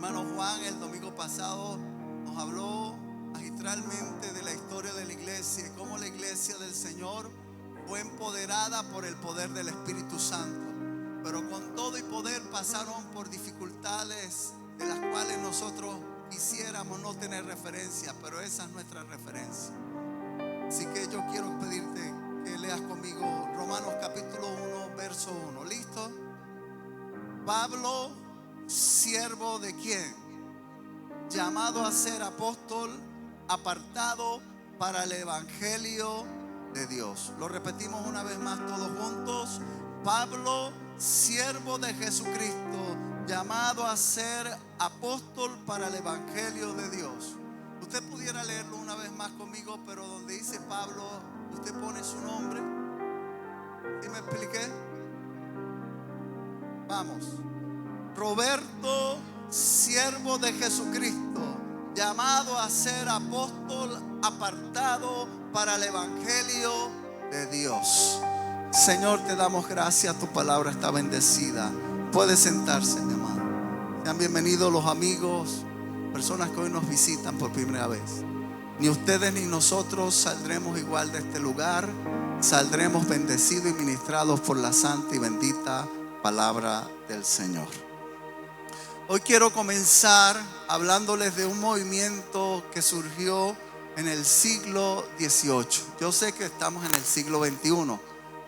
hermano Juan el domingo pasado nos habló magistralmente de la historia de la iglesia y cómo la iglesia del Señor fue empoderada por el poder del Espíritu Santo. Pero con todo y poder pasaron por dificultades de las cuales nosotros quisiéramos no tener referencia, pero esa es nuestra referencia. Así que yo quiero pedirte que leas conmigo Romanos capítulo 1, verso 1. ¿Listo? Pablo, siervo de quién? Llamado a ser apóstol, apartado para el evangelio de Dios. Lo repetimos una vez más todos juntos. Pablo, siervo de Jesucristo, llamado a ser apóstol para el evangelio de Dios. Usted pudiera leerlo una vez más conmigo, pero donde dice Pablo, usted pone su nombre. ¿Sí me expliqué? Vamos. Roberto, siervo de Jesucristo, llamado a ser apóstol, apartado para el evangelio de Dios. Señor, te damos gracias, tu palabra está bendecida. Puede sentarse, mi amado. Sean bienvenidos los amigos, personas que hoy nos visitan por primera vez. Ni ustedes ni nosotros saldremos igual de este lugar. Saldremos bendecidos y ministrados por la santa y bendita palabra del Señor. Hoy quiero comenzar hablándoles de un movimiento que surgió en el siglo XVIII. Yo sé que estamos en el siglo XXI,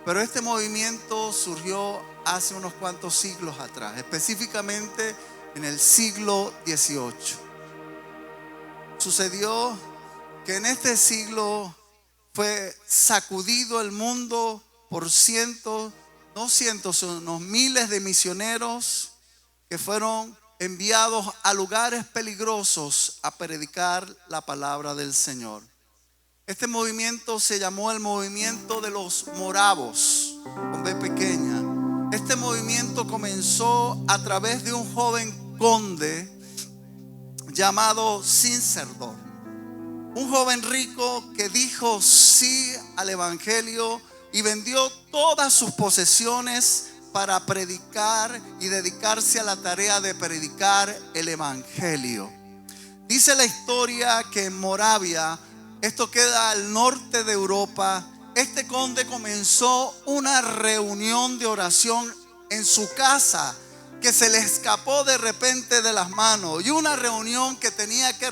pero este movimiento surgió hace unos cuantos siglos atrás, específicamente en el siglo XVIII. Sucedió que en este siglo fue sacudido el mundo por unos miles de misioneros que fueron enviados a lugares peligrosos a predicar la palabra del Señor. Este movimiento se llamó el movimiento de los moravos, con B pequeña. Este movimiento comenzó a través de un joven conde llamado Sincerdor. Un joven rico que dijo sí al evangelio y vendió todas sus posesiones para predicar y dedicarse a la tarea de predicar el evangelio. Dice la historia que en Moravia, esto queda al norte de Europa, este conde comenzó una reunión de oración en su casa que se le escapó de repente de las manos, y una reunión que tenía que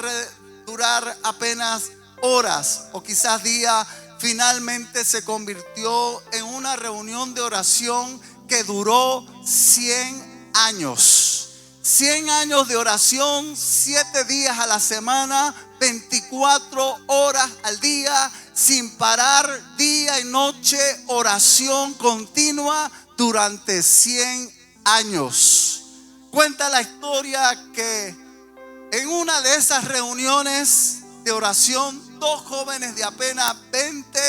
durar apenas horas o quizás días, finalmente se convirtió en una reunión de oración que duró 100 años. 100 años de oración, 7 días a la semana, 24 horas al día, sin parar, día y noche, oración continua durante 100 años. Cuenta la historia que en una de esas reuniones de oración, dos jóvenes de apenas 20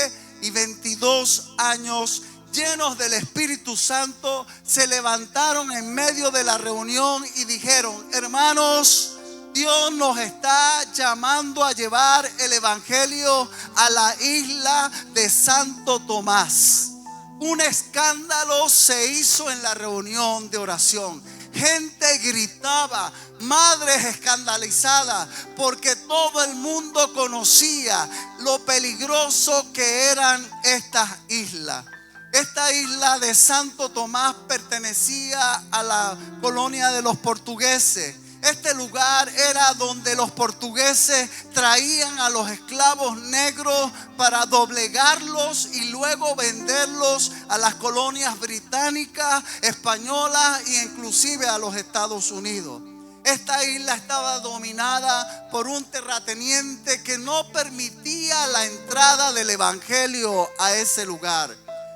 y 22 años, llenos del Espíritu Santo, se levantaron en medio de la reunión y dijeron: hermanos, Dios nos está llamando a llevar el evangelio a la isla de Santo Tomás. Un escándalo se hizo en la reunión de oración. Gente gritaba, madres escandalizadas, porque todo el mundo conocía lo peligroso que eran estas islas. Esta isla de Santo Tomás pertenecía a la colonia de los portugueses. Este lugar era donde los portugueses traían a los esclavos negros para doblegarlos y luego venderlos a las colonias británicas, españolas e inclusive a los Estados Unidos. Esta isla estaba dominada por un terrateniente que no permitía la entrada del evangelio a ese lugar.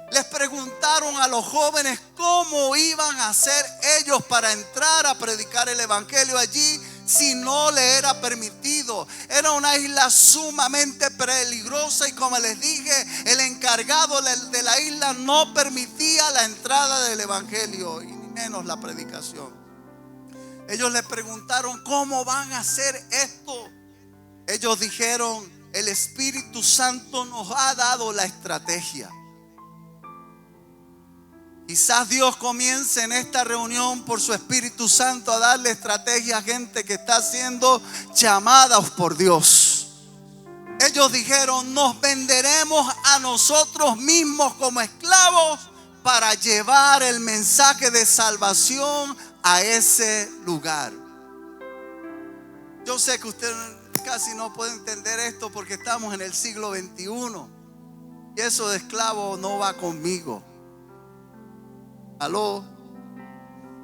Les preguntaron a los jóvenes cómo iban a hacer ellos para entrar a predicar el evangelio allí si no le era permitido. Era una isla sumamente peligrosa y, como les dije, el encargado de la isla no permitía la entrada del evangelio y ni menos la predicación. Ellos le preguntaron: ¿cómo van a hacer esto? Ellos dijeron: el Espíritu Santo nos ha dado la estrategia. Quizás Dios comience en esta reunión por su Espíritu Santo a darle estrategia a gente que está siendo llamadas por Dios. Ellos dijeron: nos venderemos a nosotros mismos como esclavos para llevar el mensaje de salvación a ese lugar. Yo sé que usted casi no puede entender esto porque estamos en el siglo XXI y eso de esclavo no va conmigo. Aló.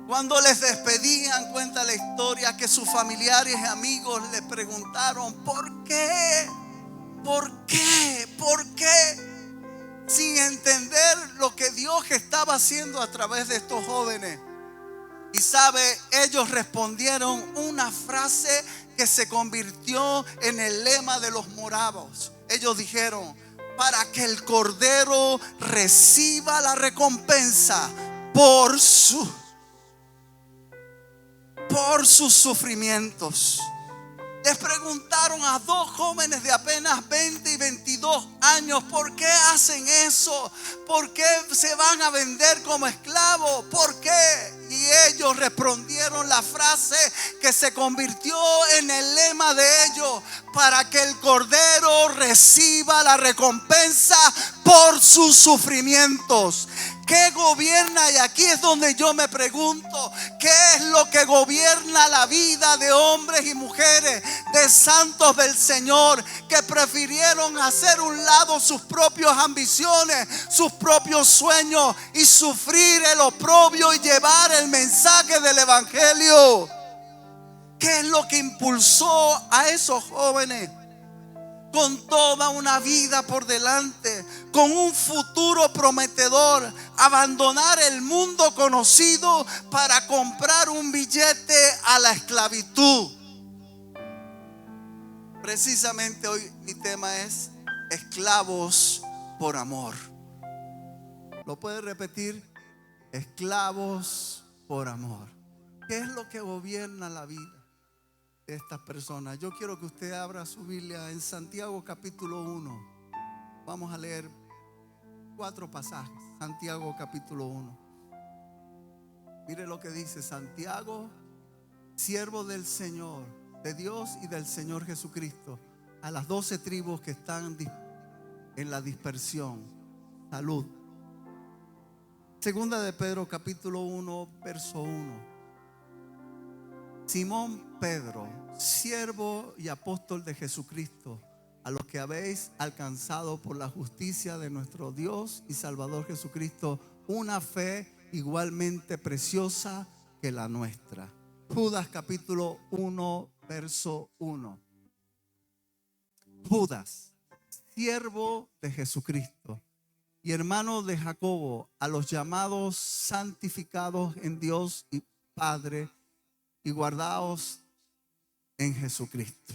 Cuando les despedían, cuenta la historia que sus familiares y amigos les preguntaron: ¿por qué? ¿Por qué? ¿Por qué? Sin entender lo que Dios estaba haciendo a través de estos jóvenes. Y sabe, ellos respondieron una frase que se convirtió en el lema de los moravos. Ellos dijeron: para que el Cordero reciba la recompensa por sus sufrimientos. Les preguntaron a dos jóvenes de apenas 20 y 22 años: ¿por qué hacen eso? ¿Por qué se van a vender como esclavos? ¿Por qué? Y ellos respondieron la frase que se convirtió en el lema de ellos: para que el Cordero reciba la recompensa por sus sufrimientos. ¿Qué gobierna? Y aquí es donde yo me pregunto: ¿qué es lo que gobierna la vida de hombres y mujeres, de santos del Señor, que prefirieron hacer un lado sus propias ambiciones, sus propios sueños, y sufrir el oprobio y llevar el mensaje del evangelio? ¿Qué es lo que impulsó a esos jóvenes, con toda una vida por delante, con un futuro prometedor, abandonar el mundo conocido para comprar un billete a la esclavitud? Precisamente hoy mi tema es esclavos por amor. ¿Lo puede repetir? Esclavos por amor. ¿Qué es lo que gobierna la vida de estas personas? Yo quiero que usted abra su Biblia en Santiago capítulo 1. Vamos a leer 4 pasajes. Santiago capítulo 1. Mire lo que dice Santiago, siervo del Señor, de Dios y del Señor Jesucristo, a las 12 tribus que están en la dispersión. Salud. Segunda de Pedro capítulo 1 verso 1. Simón Pedro, siervo y apóstol de Jesucristo, a los que habéis alcanzado por la justicia de nuestro Dios y Salvador Jesucristo una fe igualmente preciosa que la nuestra. Judas capítulo 1 verso 1. Judas, siervo de Jesucristo y hermano de Jacobo, a los llamados santificados en Dios y Padre y guardaos en Jesucristo.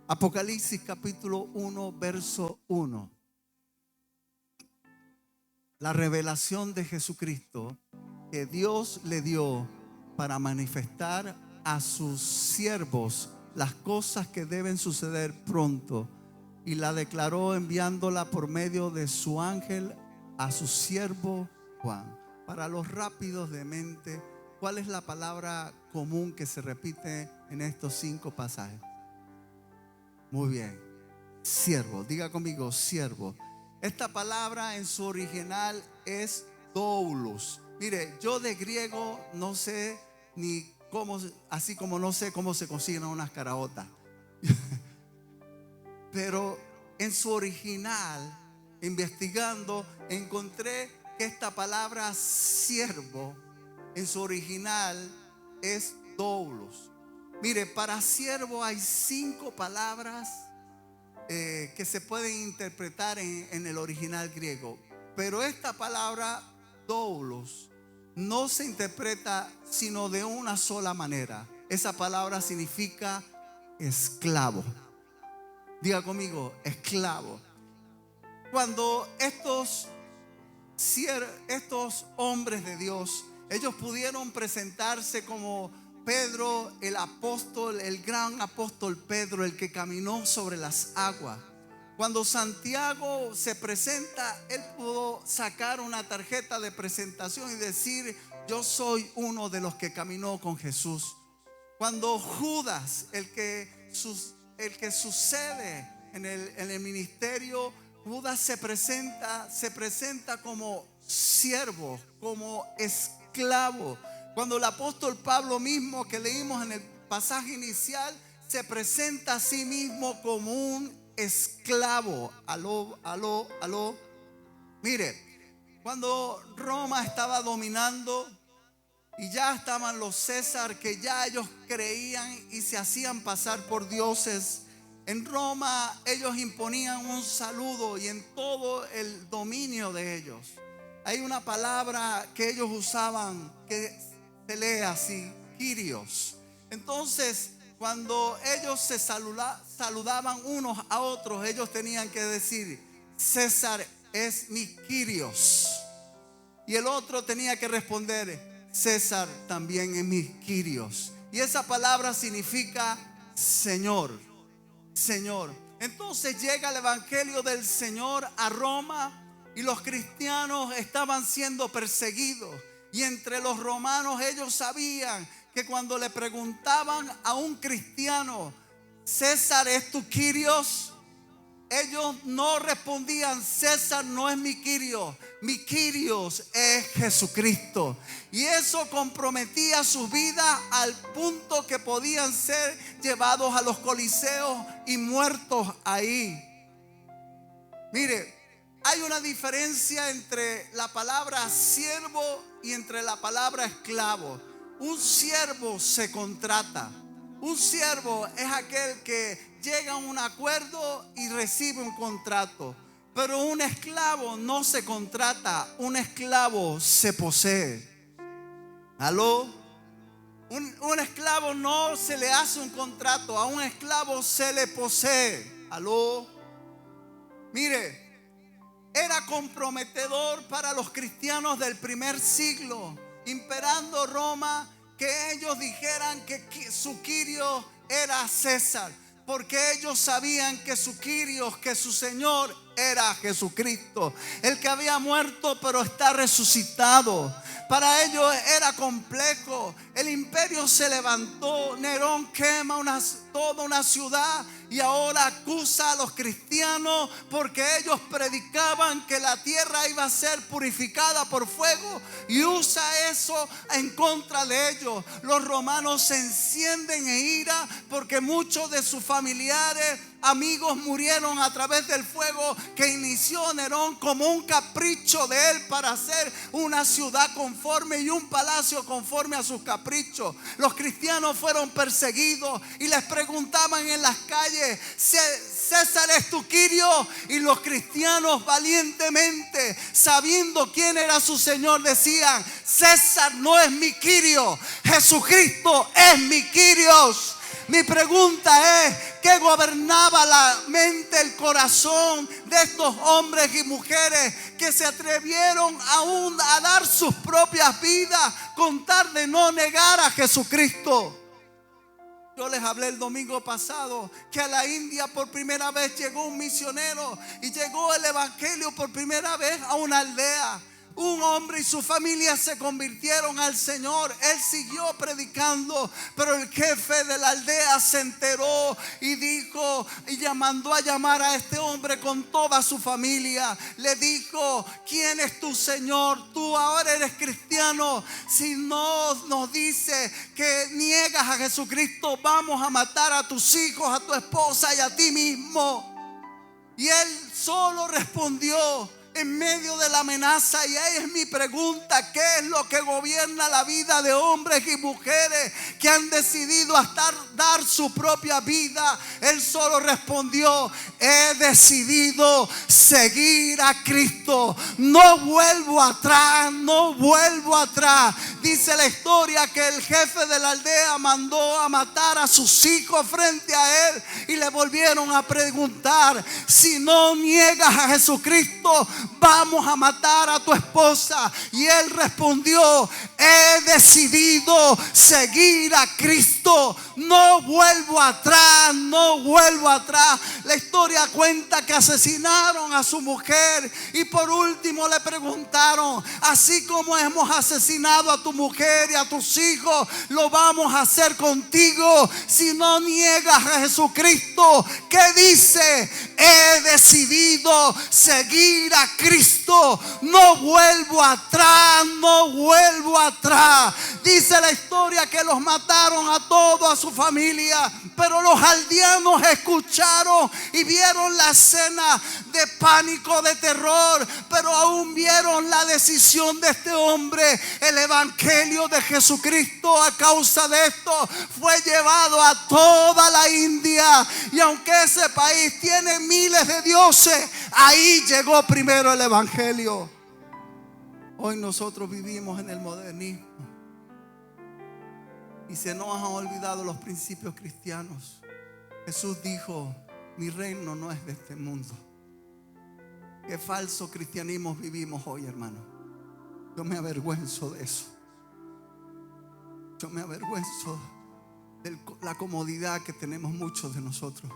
Apocalipsis capítulo 1 verso 1. La revelación de Jesucristo que Dios le dio para manifestar a sus siervos las cosas que deben suceder pronto, y la declaró enviándola por medio de su ángel a su siervo Juan. Para los rápidos de mente, ¿cuál es la palabra común que se repite en estos 5 pasajes? Muy bien, siervo. Diga conmigo, siervo. Esta palabra en su original es doulos. Mire, yo de griego no sé ni cómo, así como no sé cómo se cocinan unas caraotas. Pero en su original, investigando, encontré que esta palabra siervo en su original es doulos. Mire, para siervo hay 5 palabras que se pueden interpretar en el original griego. Pero esta palabra doulos no se interpreta sino de una sola manera. Esa palabra significa esclavo. Diga conmigo, esclavo. Cuando estos hombres de Dios, ellos pudieron presentarse como Pedro, el apóstol, el gran apóstol Pedro, el que caminó sobre las aguas. Cuando Santiago se presenta, él pudo sacar una tarjeta de presentación y decir: yo soy uno de los que caminó con Jesús. Cuando Judas, el que sucede en el ministerio, Judas se presenta como siervo, como esclavo. Cuando el apóstol Pablo mismo, que leímos en el pasaje inicial, se presenta a sí mismo como un esclavo. Aló. Mire, cuando Roma estaba dominando y ya estaban los César, que ya ellos creían y se hacían pasar por dioses, en Roma ellos imponían un saludo, y en todo el dominio de ellos hay una palabra que ellos usaban que se lee así: Kyrios. Entonces, cuando ellos se saludaban unos a otros, ellos tenían que decir: César es mi Kyrios. Y el otro tenía que responder: César también es mi Kyrios. Y esa palabra significa Señor. Señor. Entonces llega el evangelio del Señor a Roma, y los cristianos estaban siendo perseguidos. Y entre los romanos, ellos sabían que cuando le preguntaban a un cristiano: César es tu Kyrios, ellos no respondían: César no es mi Kyrios, mi Kyrios es Jesucristo. Y eso comprometía su vida al punto que podían ser llevados a los coliseos y muertos ahí. Mire, hay una diferencia entre la palabra siervo y entre la palabra esclavo. Un siervo se contrata. Un siervo es aquel que llega a un acuerdo y recibe un contrato. Pero un esclavo no se contrata, un esclavo se posee. ¿Aló? Un esclavo no se le hace un contrato, a un esclavo se le posee. ¿Aló? Mire, era comprometedor para los cristianos del primer siglo, imperando Roma, que ellos dijeran que su Kyrios era César, porque ellos sabían que su Kyrios, que su Señor era Jesucristo, el que había muerto pero está resucitado. Para ellos era complejo. El imperio se levantó, Nerón quema toda una ciudad y ahora acusa a los cristianos porque ellos predicaban que la tierra iba a ser purificada por fuego, y usa eso en contra de ellos. Los romanos se encienden en ira porque muchos de sus familiares, amigos, murieron a través del fuego que inició Nerón como un capricho de él para hacer una ciudad conforme y un palacio conforme a sus caprichos. Los cristianos fueron perseguidos y les preguntaban en las calles: César es tu Kyrios. Y los cristianos valientemente, sabiendo quién era su Señor, decían: César no es mi Kyrios, Jesucristo es mi Kyrios. Mi pregunta es: ¿qué gobernaba la mente, el corazón de estos hombres y mujeres que se atrevieron aún a dar sus propias vidas con tal de no negar a Jesucristo? Yo les hablé el domingo pasado que a la India por primera vez llegó un misionero y llegó el evangelio por primera vez a una aldea. Un hombre y su familia se convirtieron al Señor. Él siguió predicando, pero el jefe de la aldea se enteró y dijo, y mandó a llamar a este hombre con toda su familia. Le dijo: ¿quién es tu Señor? Tú ahora eres cristiano. Si no nos dice que niegas a Jesucristo, vamos a matar a tus hijos, a tu esposa y a ti mismo. Y él solo respondió en medio de la amenaza. Y ahí es mi pregunta: ¿qué es lo que gobierna la vida de hombres y mujeres que han decidido hasta dar su propia vida? Él solo respondió: he decidido seguir a Cristo. No vuelvo atrás, no vuelvo atrás. Dice la historia que el jefe de la aldea mandó a matar a sus hijos frente a él, y le volvieron a preguntar: si no niegas a Jesucristo, vamos a matar a tu esposa. Y él respondió: he decidido seguir a Cristo. Cristo. No vuelvo atrás, no vuelvo atrás. La historia cuenta que asesinaron a su mujer y por último le preguntaron: así como hemos asesinado a tu mujer y a tus hijos, lo vamos a hacer contigo si no niegas a Jesucristo. ¿Qué dice? He decidido seguir a Cristo. No vuelvo atrás, no vuelvo atrás. Dice la historia que los mataron a todos, a su familia, pero los aldeanos escucharon y vieron la escena de pánico, de terror, pero aún vieron la decisión de este hombre. El evangelio de Jesucristo, a causa de esto, fue llevado a toda la India. Y aunque ese país tiene miles de dioses, ahí llegó primero el evangelio. Hoy nosotros vivimos en el modernismo y se nos han olvidado los principios cristianos. Jesús dijo: mi reino no es de este mundo. Qué falso cristianismo vivimos hoy, hermano. Yo me avergüenzo de eso. Yo me avergüenzo de la comodidad que tenemos muchos de nosotros.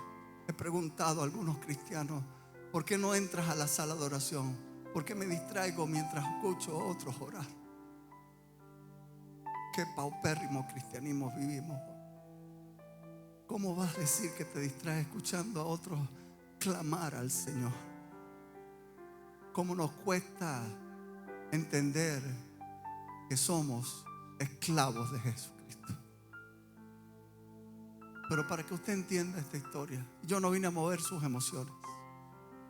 He preguntado a algunos cristianos: ¿por qué no entras a la sala de oración? ¿Por qué me distraigo mientras escucho a otros orar? Qué paupérrimo cristianismo vivimos. ¿Cómo vas a decir que te distraes escuchando a otros clamar al Señor? ¿Cómo nos cuesta entender que somos esclavos de Jesucristo? Pero para que usted entienda esta historia, yo no vine a mover sus emociones.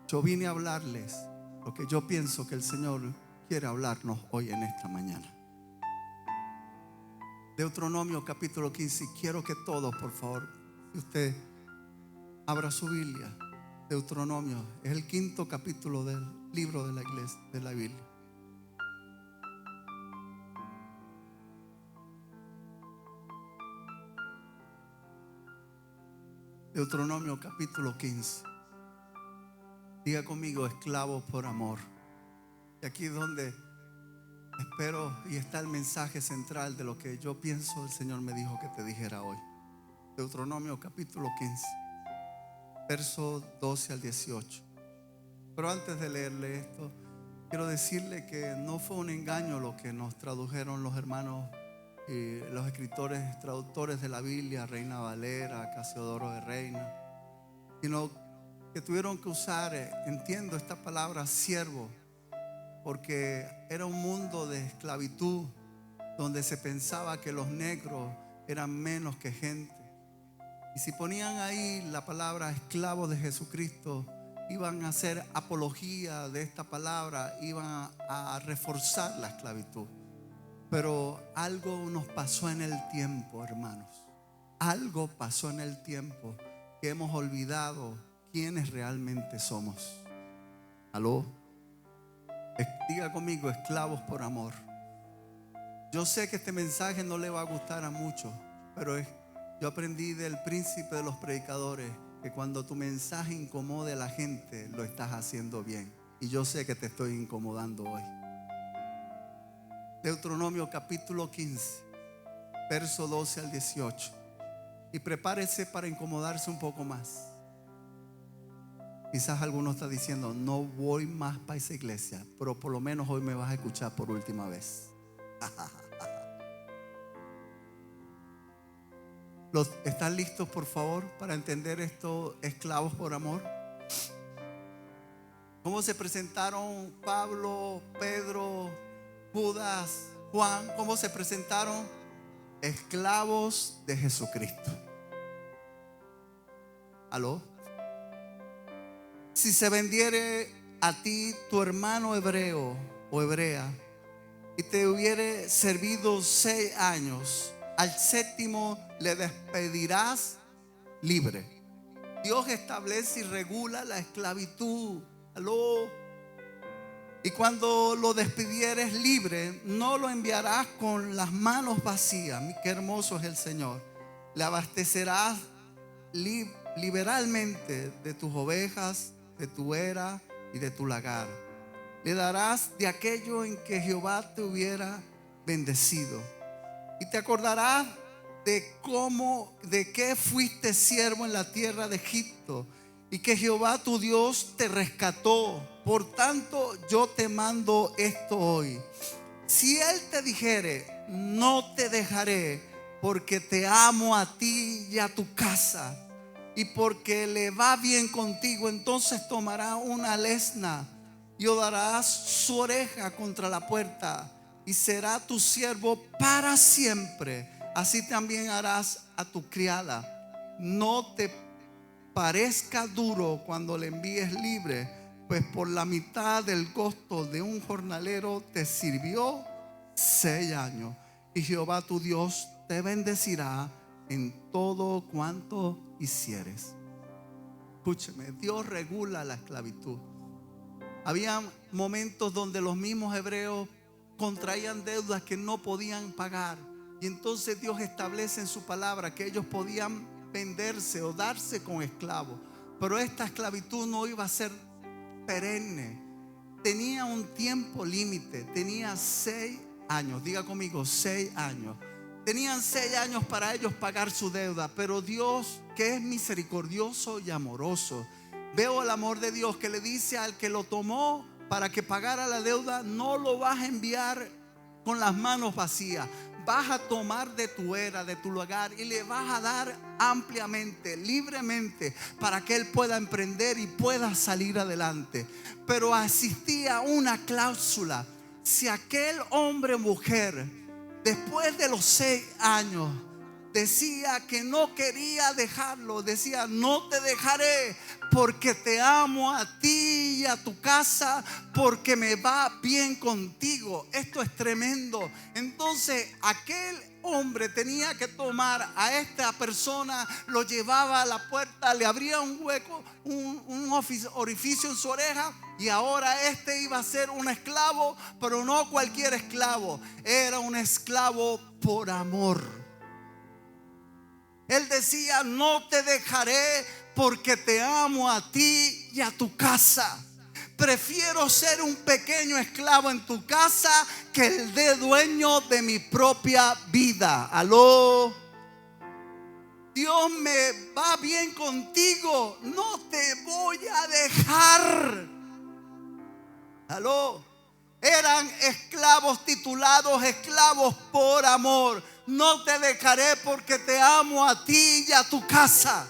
Yo vine a hablarles lo que yo pienso que el Señor quiere hablarnos hoy en esta mañana. Deuteronomio capítulo 15. Y quiero que todos, por favor, si usted abra su Biblia. Deuteronomio es el 5º capítulo del libro de la iglesia, de la Biblia. Deuteronomio capítulo 15. Diga conmigo: esclavos por amor. Y aquí es donde espero y está el mensaje central de lo que yo pienso el Señor me dijo que te dijera hoy. Deuteronomio capítulo 15, versos 12 al 18. Pero antes de leerle esto, quiero decirle que no fue un engaño lo que nos tradujeron los hermanos y los escritores, traductores de la Biblia, Reina Valera, Casiodoro de Reina, sino que tuvieron que usar, entiendo esta palabra, siervo, porque era un mundo de esclavitud donde se pensaba que los negros eran menos que gente. Y si ponían ahí la palabra esclavos de Jesucristo, iban a hacer apología de esta palabra, iban a reforzar la esclavitud. Pero algo nos pasó en el tiempo, hermanos. Algo pasó en el tiempo que hemos olvidado quiénes realmente somos. ¿Aló? Diga conmigo: esclavos por amor. Yo sé que este mensaje no le va a gustar a muchos, pero yo aprendí del príncipe de los predicadores que cuando tu mensaje incomode a la gente, lo estás haciendo bien. Y yo sé que te estoy incomodando hoy. Deuteronomio capítulo 15, verso 12 al 18. Y prepárese para incomodarse un poco más. Quizás alguno está diciendo: no voy más para esa iglesia, pero por lo menos hoy me vas a escuchar por última vez. ¿Están listos, por favor, para entender estos esclavos por amor? ¿Cómo se presentaron Pablo, Pedro, Judas, Juan? ¿Cómo se presentaron? Esclavos de Jesucristo. ¿Aló? Si se vendiere a ti tu hermano hebreo o hebrea y te hubiere servido 6 años, al 7º le despedirás libre. Dios establece y regula la esclavitud. ¿Aló? Y cuando lo despidieres libre, no lo enviarás con las manos vacías. Qué hermoso es el Señor. Le abastecerás liberalmente de tus ovejas, de tu era y de tu lagar. Le darás de aquello en que Jehová te hubiera bendecido. Y te acordarás de qué fuiste siervo en la tierra de Egipto y que Jehová tu Dios te rescató. Por tanto, yo te mando esto hoy. Si él te dijere, no te dejaré, porque te amo a ti y a tu casa, y porque le va bien contigo, entonces tomará una lesna y darás su oreja contra la puerta, y será tu siervo para siempre. Así también harás a tu criada. No te parezca duro cuando le envíes libre, pues por la mitad del costo de un jornalero te sirvió 6 años. Y Jehová tu Dios te bendecirá en todo cuanto hicieres. Escúcheme, Dios regula la esclavitud. Había momentos donde los mismos hebreos contraían deudas que no podían pagar, y entonces Dios establece en su palabra que ellos podían venderse o darse con esclavos. Pero esta esclavitud no iba a ser perenne. Tenía un tiempo límite. Tenía 6 años. Diga conmigo, 6 años. Tenían 6 años para ellos pagar su deuda. Pero Dios, que es misericordioso y amoroso, veo el amor de Dios que le dice al que lo tomó para que pagara la deuda: no lo vas a enviar con las manos vacías. Vas a tomar de tu era, de tu lugar, y le vas a dar ampliamente, libremente, para que él pueda emprender y pueda salir adelante. Pero existía una cláusula: si aquel hombre o mujer, después de los 6 años, decía que no quería dejarlo, decía: no te dejaré, porque te amo a ti y a tu casa, porque me va bien contigo. Esto es tremendo. Entonces aquel hombre tenía que tomar a esta persona, lo llevaba a la puerta, le abría un hueco, un orificio en su oreja, y ahora este iba a ser un esclavo, pero no cualquier esclavo. Era un esclavo por amor. Él decía: no te dejaré, porque te amo a ti y a tu casa. Prefiero ser un pequeño esclavo en tu casa que el de dueño de mi propia vida. Aló. Dios me va bien contigo, no te voy a dejar. Aló. Eran esclavos titulados esclavos por amor. No te dejaré porque te amo a ti y a tu casa.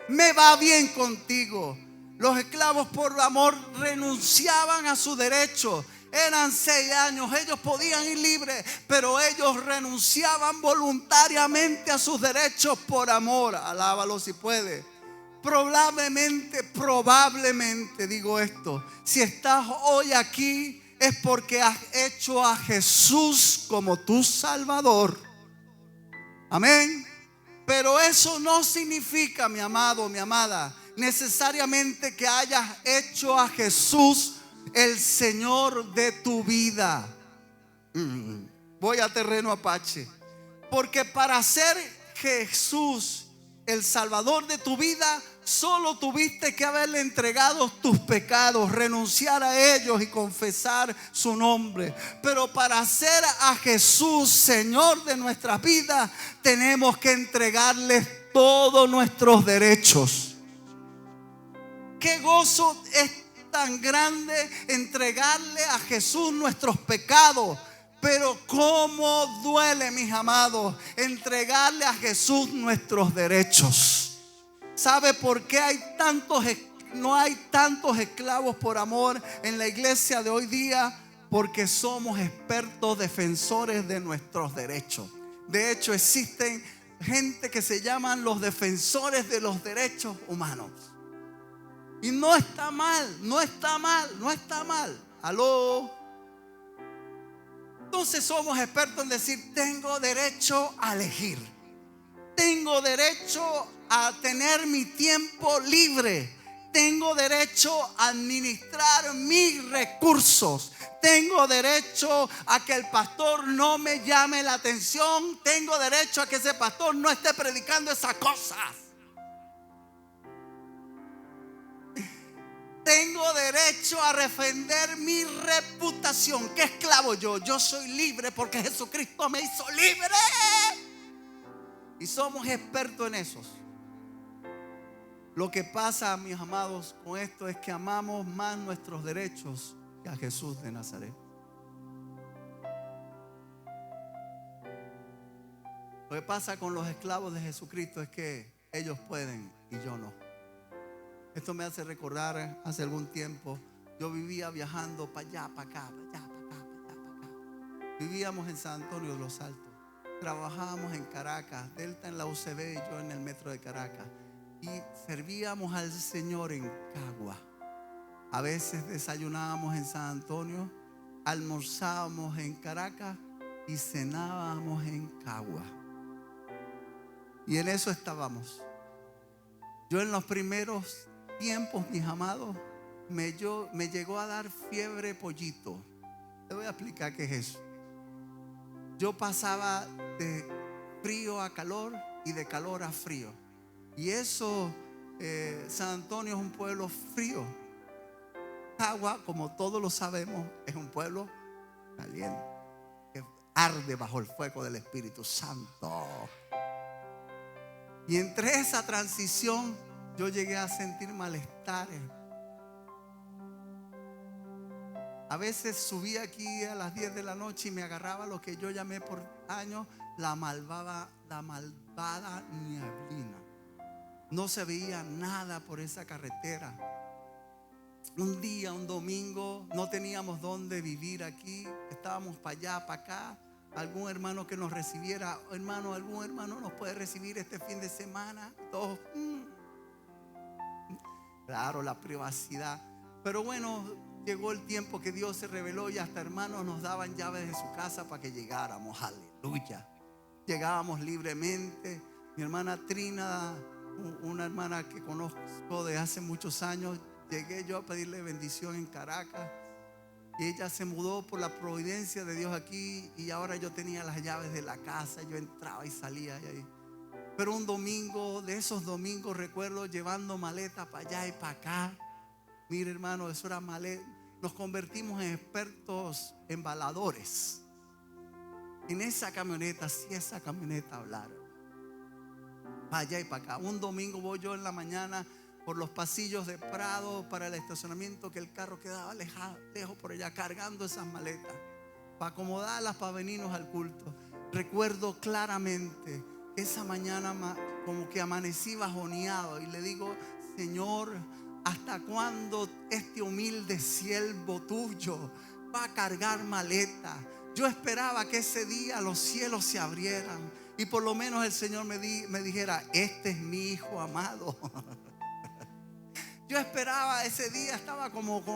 Me va bien contigo. Los esclavos por amor renunciaban a su derecho. Eran 6 años, ellos podían ir libres, pero ellos renunciaban voluntariamente a sus derechos por amor. Alábalo si puede. Probablemente digo esto: si estás hoy aquí, es porque has hecho a Jesús como tu Salvador. Amén. Pero eso no significa, mi amado, mi amada, necesariamente que hayas hecho a Jesús el Señor de tu vida. Voy a terreno apache. Porque para ser Jesús el Salvador de tu vida, solo tuviste que haberle entregado tus pecados, renunciar a ellos y confesar su nombre. Pero para ser a Jesús Señor de nuestras vidas, tenemos que entregarle todos nuestros derechos. Qué gozo es tan grande entregarle a Jesús nuestros pecados. Pero cómo duele, mis amados, entregarle a Jesús nuestros derechos. ¿Sabe por qué no hay tantos esclavos por amor en la iglesia de hoy día? Porque somos expertos defensores de nuestros derechos. De hecho, existen gente que se llaman los defensores de los derechos humanos. Y no está mal, no está mal, no está mal. Aló. Entonces somos expertos en decir: tengo derecho a elegir, tengo derecho a tener mi tiempo libre, tengo derecho a administrar mis recursos, tengo derecho a que el pastor no me llame la atención, tengo derecho a que ese pastor no esté predicando esas cosas. Tengo derecho a defender mi reputación. ¿Qué esclavo yo? Yo soy libre porque Jesucristo me hizo libre. Y somos expertos en esos. Lo que pasa, mis amados, con esto es que amamos más nuestros derechos que a Jesús de Nazaret. Lo que pasa con los esclavos de Jesucristo es que ellos pueden y yo no. Esto me hace recordar hace algún tiempo, yo vivía viajando para allá, para acá, para allá, para acá, para allá, para acá. Vivíamos en San Antonio de los Altos, trabajábamos en Caracas, Delta en la UCB y yo en el metro de Caracas. Y servíamos al Señor en Cagua. A veces desayunábamos en San Antonio, almorzábamos en Caracas y cenábamos en Cagua. Y en eso estábamos. Yo en los primeros tiempos, mis amados, me llegó a dar fiebre pollito. Te voy a explicar qué es eso. Yo pasaba de frío a calor y de calor a frío. Y eso, San Antonio es un pueblo frío. Cagua, como todos lo sabemos, es un pueblo caliente, que arde bajo el fuego del Espíritu Santo. Y entre esa transición yo llegué a sentir malestares. A veces subía aquí a las 10 de la noche y me agarraba lo que yo llamé por años la malvada nieblina. No se veía nada por esa carretera. Un día, un domingo, no teníamos dónde vivir aquí. Estábamos para allá, para acá. Algún hermano que nos recibiera. Hermano, algún hermano nos puede recibir este fin de semana. Todos, claro, la privacidad. Pero bueno, llegó el tiempo que Dios se reveló y hasta hermanos nos daban llaves de su casa para que llegáramos. Aleluya. Llegábamos libremente. Mi hermana Trina, una hermana que conozco de hace muchos años, llegué yo a pedirle bendición en Caracas. Y ella se mudó por la providencia de Dios aquí. Y ahora yo tenía las llaves de la casa. Yo entraba y salía ahí. Pero un domingo, de esos domingos, recuerdo llevando maletas para allá y para acá. Mire, hermano, eso era maleta. Nos convertimos en expertos embaladores. En esa camioneta, si esa camioneta hablara, para allá y para acá. Un domingo voy yo en la mañana por los pasillos de Prado para el estacionamiento, que el carro quedaba lejos por allá, cargando esas maletas para acomodarlas para venirnos al culto. Recuerdo claramente esa mañana como que amanecí bajoneado y le digo: Señor, ¿hasta cuándo este humilde siervo tuyo va a cargar maleta? Yo esperaba que ese día los cielos se abrieran y por lo menos el Señor me dijera: este es mi hijo amado. Yo esperaba ese día, estaba como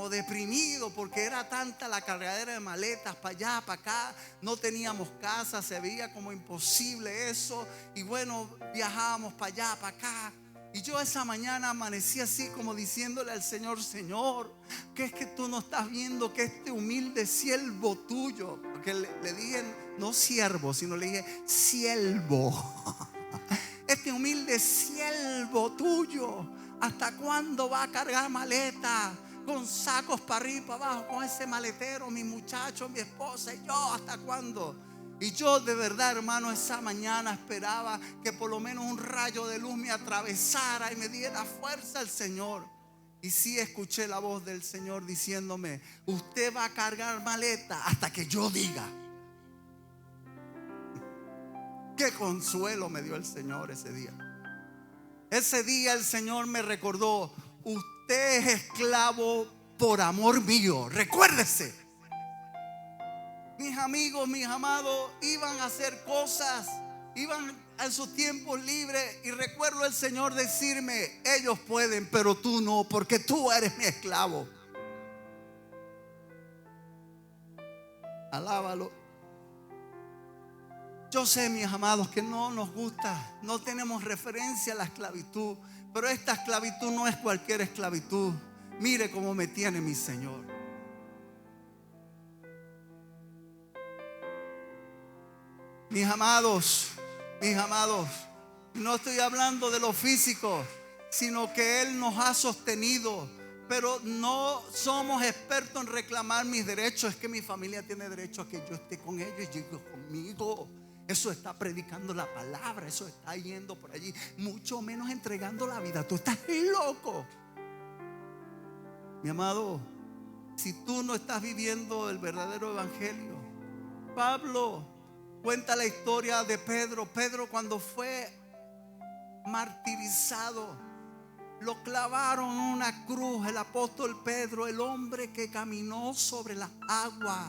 deprimido porque era tanta la cargadera de maletas para allá, para acá. No teníamos casa, se veía como imposible eso. Y bueno, viajábamos para allá, para acá. Y yo esa mañana amanecí así como diciéndole al Señor: Señor, ¿qué es que tú no estás viendo que este humilde siervo tuyo? Porque le dije no siervo, sino le dije siervo. Este humilde siervo tuyo, ¿hasta cuándo va a cargar maleta con sacos para arriba y para abajo con ese maletero? Mi muchacho, mi esposa y yo, ¿hasta cuándo? Y yo de verdad, hermano, esa mañana esperaba que por lo menos un rayo de luz me atravesara y me diera fuerza al Señor. Y sí escuché la voz del Señor diciéndome: usted va a cargar maleta hasta que yo diga. Qué consuelo me dio el Señor ese día. Ese día el Señor me recordó: usted es esclavo por amor mío. Recuérdese. Mis amigos, mis amados, iban a hacer cosas, iban en sus tiempos libres. Y recuerdo el Señor decirme: ellos pueden, pero tú no, porque tú eres mi esclavo. Alábalo. Yo sé, mis amados, que no nos gusta, no tenemos referencia a la esclavitud, pero esta esclavitud no es cualquier esclavitud. Mire cómo me tiene mi Señor. Mis amados, no estoy hablando de lo físico, sino que Él nos ha sostenido. Pero no somos expertos en reclamar mis derechos. Es que mi familia tiene derecho a que yo esté con ellos y ellos conmigo. Eso está predicando la palabra, eso está yendo por allí, mucho menos entregando la vida. Tú estás loco. Mi amado, si tú no estás viviendo el verdadero evangelio. Pablo cuenta la historia de Pedro. Pedro, cuando fue martirizado, lo clavaron en una cruz. El apóstol Pedro, el hombre que caminó sobre las aguas,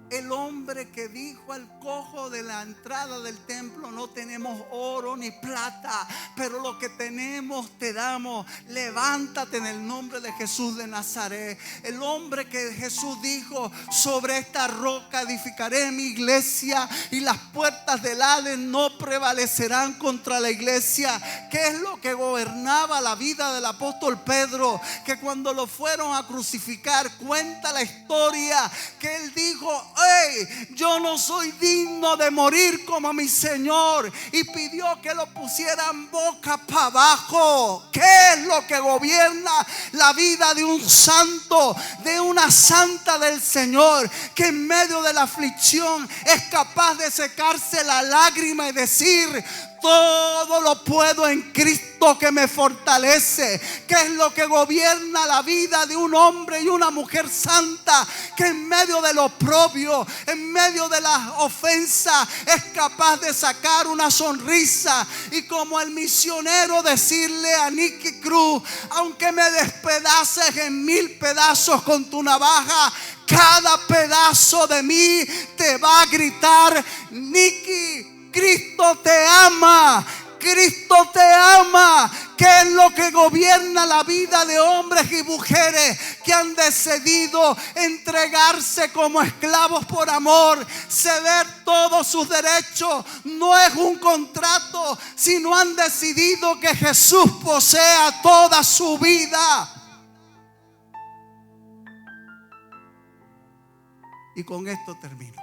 el hombre que dijo al cojo de la entrada del templo: no tenemos oro ni plata, pero lo que tenemos te damos. Levántate en el nombre de Jesús de Nazaret. El hombre que Jesús dijo: sobre esta roca edificaré mi iglesia y las puertas del Hades no prevalecerán contra la iglesia. ¿Qué es lo que gobernaba la vida del apóstol Pedro? Que cuando lo fueron a crucificar, cuenta la historia que él dijo: hey, yo no soy digno de morir como mi Señor. Y pidió que lo pusieran boca para abajo. ¿Qué es lo que gobierna la vida de un santo, de una santa del Señor? Que en medio de la aflicción es capaz de secarse la lágrima y decir: todo lo puedo en Cristo que me fortalece. ¿Qué es lo que gobierna la vida de un hombre y una mujer santa? Que en medio del oprobio, en medio de las ofensas, es capaz de sacar una sonrisa. Y como el misionero, decirle a Nicky Cruz: aunque me despedaces en 1000 pedazos con tu navaja, cada pedazo de mí te va a gritar: Nicky, Cristo te ama, Cristo te ama. ¿Qué es lo que gobierna la vida de hombres y mujeres que han decidido entregarse como esclavos por amor, ceder todos sus derechos? No es un contrato, sino han decidido que Jesús posea toda su vida. Y con esto termino.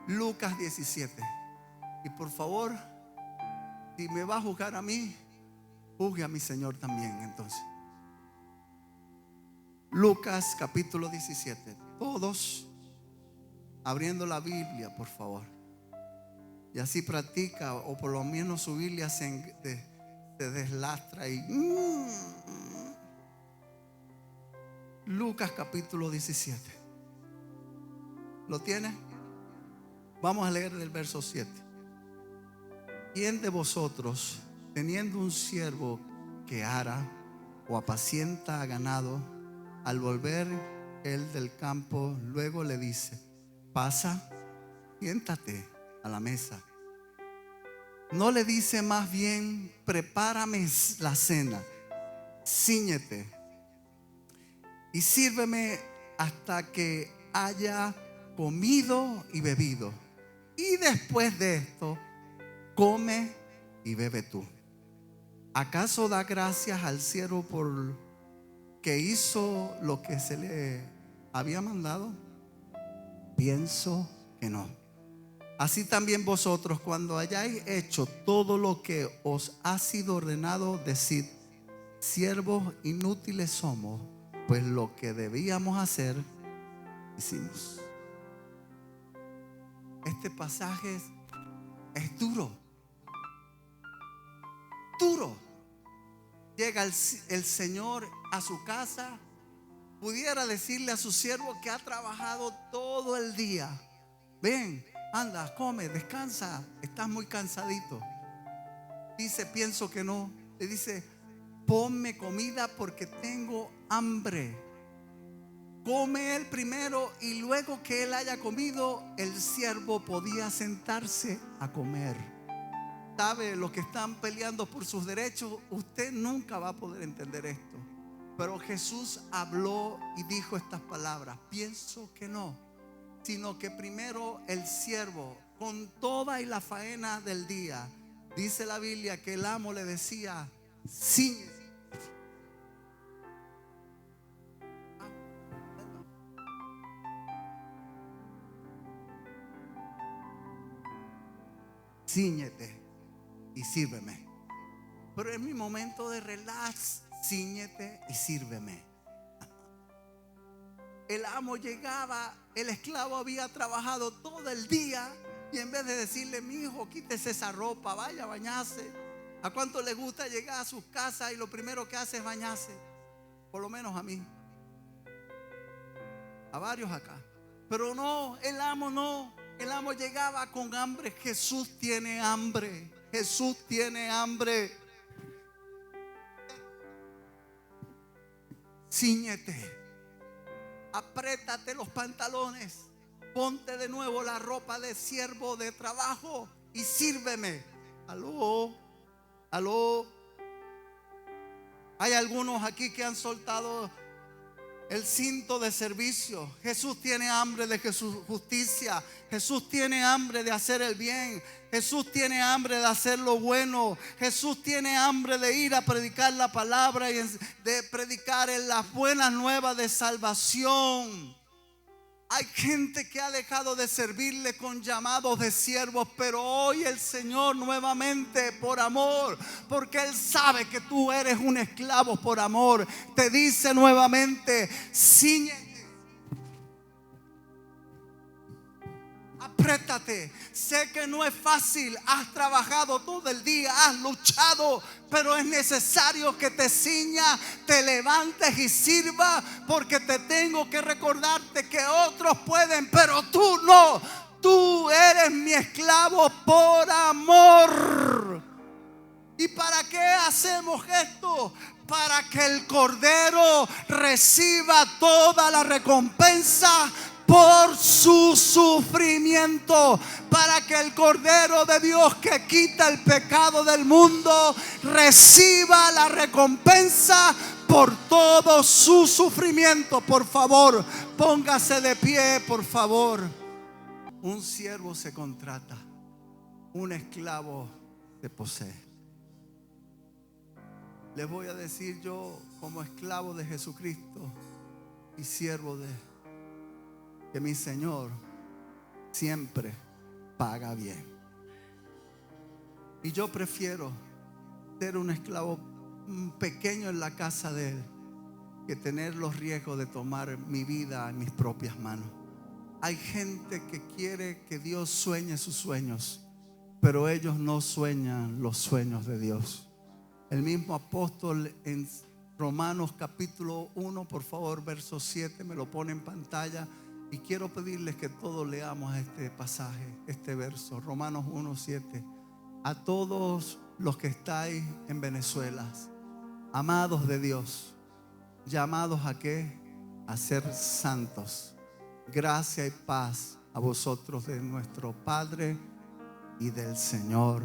Lucas 17. Y por favor, si me va a juzgar a mí, juzgue a mi Señor también. Entonces, Lucas capítulo 17. Todos abriendo la Biblia, por favor. Y así practica, o por lo menos su Biblia se deslastra y Lucas capítulo 17. ¿Lo tiene? Vamos a leer del verso 7. ¿Quién de vosotros, teniendo un siervo que ara o apacienta ganado, al volver él del campo, luego le dice: pasa, siéntate a la mesa? No le dice más bien: prepárame la cena, cíñete y sírveme hasta que haya comido y bebido, y después de esto come y bebe tú. ¿Acaso da gracias al siervo por que hizo lo que se le había mandado? Pienso que no. Así también vosotros, cuando hayáis hecho todo lo que os ha sido ordenado, decid: siervos inútiles somos, pues lo que debíamos hacer, hicimos. Este pasaje es duro. Duro. Llega el Señor a su casa. Pudiera decirle a su siervo que ha trabajado todo el día: ven, anda, come, descansa, estás muy cansadito. Dice: pienso que no. Le dice: ponme comida porque tengo hambre. Come él primero, y luego que él haya comido, el siervo podía sentarse a comer. ¿Sabe? Los que están peleando por sus derechos, usted nunca va a poder entender esto. Pero Jesús habló y dijo estas palabras: pienso que no, sino que primero el siervo, con toda y la faena del día, dice la Biblia que el amo le decía: ciñete. Cíñete y sírveme. Pero en mi momento de relax, cíñete y sírveme. el amo llegaba, el esclavo había trabajado todo el día y en vez de decirle: mi hijo, quítese esa ropa, vaya a bañarse. ¿A cuánto le gusta llegar a sus casas y lo primero que hace es bañarse? Por lo menos a mí, a varios acá. Pero no, el amo no. El amo llegaba con hambre. Jesús tiene hambre. Jesús tiene hambre. Cíñete, apriétate los pantalones, ponte de nuevo la ropa de siervo de trabajo y sírveme. Aló, aló. Hay algunos aquí que han soltado el cinto de servicio. Jesús tiene hambre de justicia. Jesús tiene hambre de hacer el bien. Jesús tiene hambre de hacer lo bueno. Jesús tiene hambre de ir a predicar la palabra y de predicar en las buenas nuevas de salvación. Hay gente que ha dejado de servirle con llamados de siervos, pero hoy el Señor nuevamente, por amor, porque Él sabe que tú eres un esclavo por amor, te dice nuevamente: cíñete, apriétate. Sé que no es fácil, has trabajado todo el día, has luchado, pero es necesario que te ciñas, te levantes y sirvas, porque te tengo que recordarte que otros pueden, pero tú no. Tú eres mi esclavo por amor. ¿Y para qué hacemos esto? Para que el Cordero reciba toda la recompensa por su sufrimiento, para que el Cordero de Dios que quita el pecado del mundo reciba la recompensa por todo su sufrimiento. Por favor, póngase de pie, por favor. Un siervo se contrata, un esclavo se posee. Les voy a decir yo, como esclavo de Jesucristo y siervo de que mi Señor siempre paga bien. Y yo prefiero ser un esclavo pequeño en la casa de Él que tener los riesgos de tomar mi vida en mis propias manos. Hay gente que quiere que Dios sueñe sus sueños, pero ellos no sueñan los sueños de Dios. El mismo apóstol en Romanos capítulo 1, por favor, verso 7, me lo pone en pantalla. Y quiero pedirles que todos leamos este pasaje, este verso, Romanos 1:7. A todos los que estáis en Venezuela, amados de Dios, llamados a ¿qué? A ser santos. Gracia y paz a vosotros de nuestro Padre y del Señor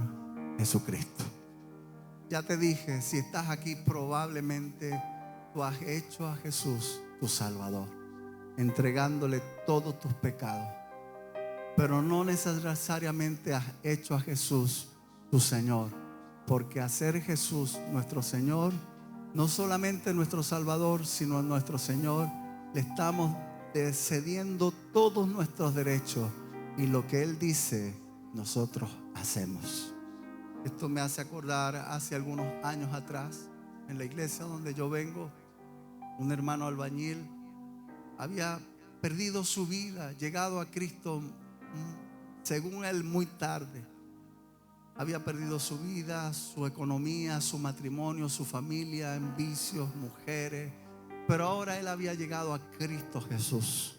Jesucristo. Ya te dije, si estás aquí, probablemente tú has hecho a Jesús tu Salvador, entregándole todos tus pecados, pero no necesariamente has hecho a Jesús tu Señor, porque hacer Jesús nuestro Señor, no solamente nuestro Salvador, sino nuestro Señor, le estamos cediendo todos nuestros derechos, y lo que Él dice nosotros hacemos. Esto me hace acordar hace algunos años atrás, en la iglesia donde yo vengo, un hermano albañil había perdido su vida, llegado a Cristo, según él, muy tarde. Había perdido su vida, su economía, su matrimonio, su familia, en vicios, mujeres. Pero ahora él había llegado a Cristo Jesús.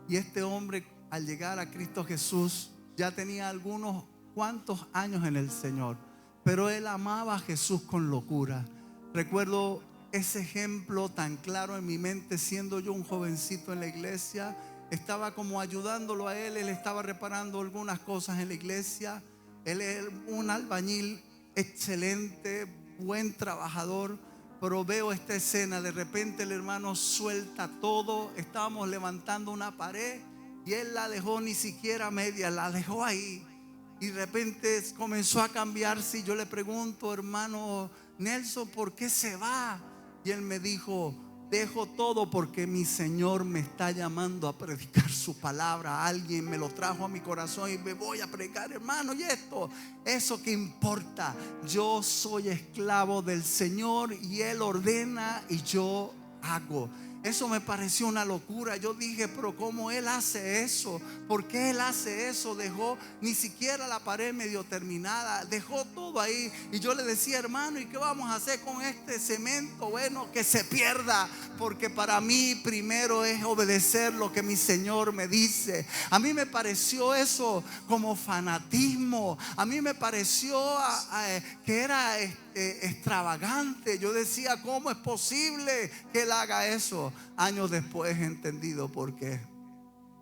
Y este hombre, al llegar a Cristo Jesús, ya tenía algunos cuantos años en el Señor, pero él amaba a Jesús con locura. Recuerdo ese ejemplo tan claro en mi mente, siendo yo un jovencito en la iglesia. Estaba como ayudándolo a él. Él estaba reparando algunas cosas en la iglesia. Él es un albañil excelente, buen trabajador. Pero veo esta escena, de repente el hermano suelta todo. Estábamos levantando una pared y él la dejó ni siquiera media, la dejó ahí. Y de repente comenzó a cambiarse. Y yo le pregunto: hermano Nelson, ¿por qué se va? Y él me dijo: dejo todo porque mi Señor me está llamando a predicar su palabra. Alguien me lo trajo a mi corazón y me voy a predicar, hermano. Y eso que importa. Yo soy esclavo del Señor y Él ordena y yo hago. Eso me pareció una locura. Yo dije, pero ¿cómo él hace eso? ¿Por qué él hace eso? Dejó ni siquiera la pared medio terminada, dejó todo ahí. Y yo le decía, hermano, ¿y qué vamos a hacer con este cemento? Bueno, que se pierda, porque para mí primero es obedecer lo que mi Señor me dice. A mí me pareció eso como fanatismo. A mí me pareció que era extravagante. Yo decía, ¿cómo es posible que él haga eso? Años después he entendido por qué.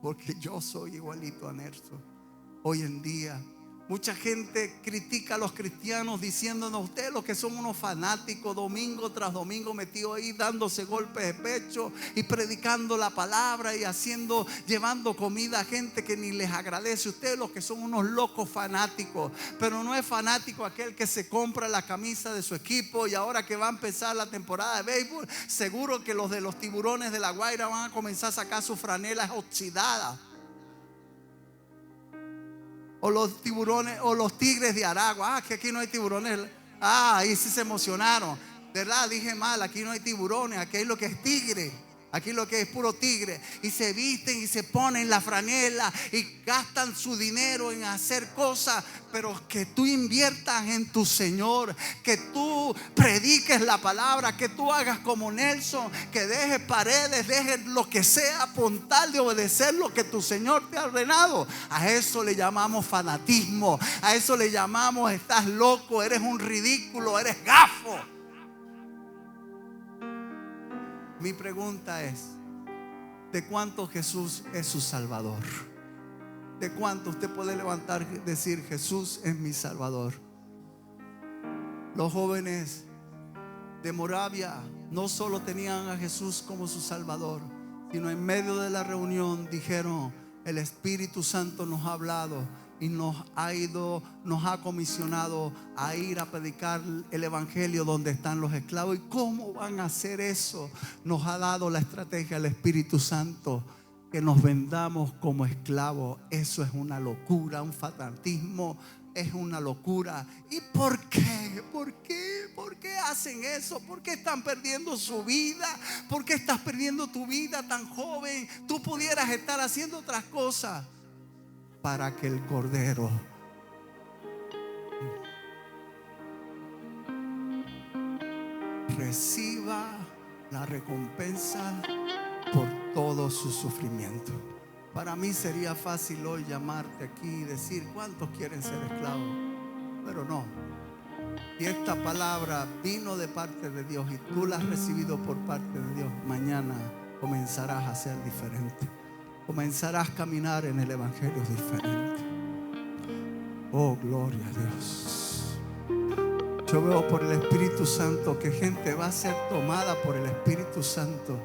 Porque yo soy igualito a Nelson. Hoy en día mucha gente critica a los cristianos diciéndonos, ustedes los que son unos fanáticos, domingo tras domingo metidos ahí dándose golpes de pecho y predicando la palabra y llevando comida a gente que ni les agradece. Ustedes los que son unos locos fanáticos. Pero no es fanático aquel que se compra la camisa de su equipo y ahora que va a empezar la temporada de béisbol, seguro que los de los Tiburones de La Guaira van a comenzar a sacar sus franelas oxidadas. O los tiburones, o los tigres de Aragua. Que aquí no hay tiburones. Ahí sí se emocionaron. ¿Verdad? Dije mal, aquí no hay tiburones. Aquí hay lo que es tigre. Aquí lo que es puro tigre. Y se visten y se ponen la franela y gastan su dinero en hacer cosas. Pero que tú inviertas en tu Señor, que tú prediques la palabra, que tú hagas como Nelson, que dejes paredes, dejes lo que sea, con tal de obedecer lo que tu Señor te ha ordenado. A eso le llamamos fanatismo. A eso le llamamos estás loco, eres un ridículo, eres gafo. Mi pregunta es, ¿de cuánto Jesús es su Salvador? ¿De cuánto usted puede levantar y decir, Jesús es mi Salvador? Los jóvenes de Moravia no solo tenían a Jesús como su Salvador, sino en medio de la reunión dijeron, el Espíritu Santo nos ha hablado y nos ha comisionado a ir a predicar el evangelio donde están los esclavos. ¿Y cómo van a hacer eso? Nos ha dado la estrategia el Espíritu Santo, que nos vendamos como esclavos. Eso es una locura, un fanatismo, es una locura. ¿Y por qué? ¿Por qué? ¿Por qué hacen eso? ¿Por qué están perdiendo su vida? ¿Por qué estás perdiendo tu vida tan joven? Tú pudieras estar haciendo otras cosas para que el Cordero reciba la recompensa por todo su sufrimiento. Para mí sería fácil hoy llamarte aquí y decir, ¿cuántos quieren ser esclavos? Pero no. Y esta palabra vino de parte de Dios y tú la has recibido por parte de Dios. Mañana comenzarás a ser diferente. Comenzarás a caminar en el evangelio diferente. Oh, gloria a Dios. Yo veo por el Espíritu Santo que gente va a ser tomada por el Espíritu Santo.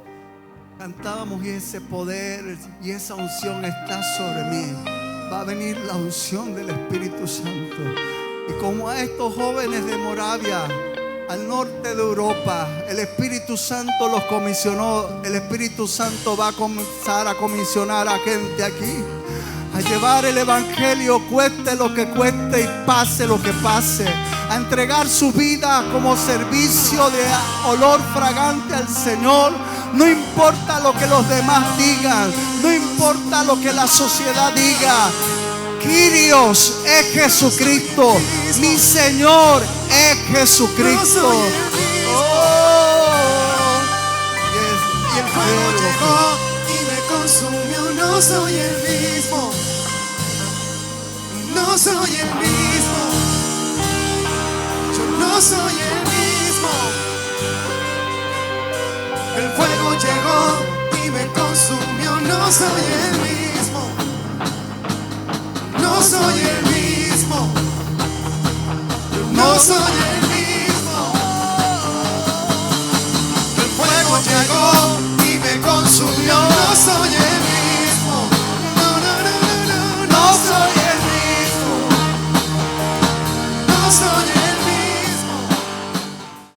Cantábamos y ese poder y esa unción está sobre mí. Va a venir la unción del Espíritu Santo. Y como a estos jóvenes de Moravia, al norte de Europa, el Espíritu Santo los comisionó. El Espíritu Santo va a comenzar a comisionar a gente aquí a llevar el evangelio, cueste lo que cueste y pase lo que pase, a entregar su vida como servicio de olor fragante al Señor. No importa lo que los demás digan, no importa lo que la sociedad diga. Kyrios es Jesucristo, mi Señor es Jesucristo. Y el fuego llegó y me consumió. No soy el mismo, no soy el mismo, yo no soy el mismo. El fuego llegó y me consumió. No soy el mismo, no soy el mismo, no soy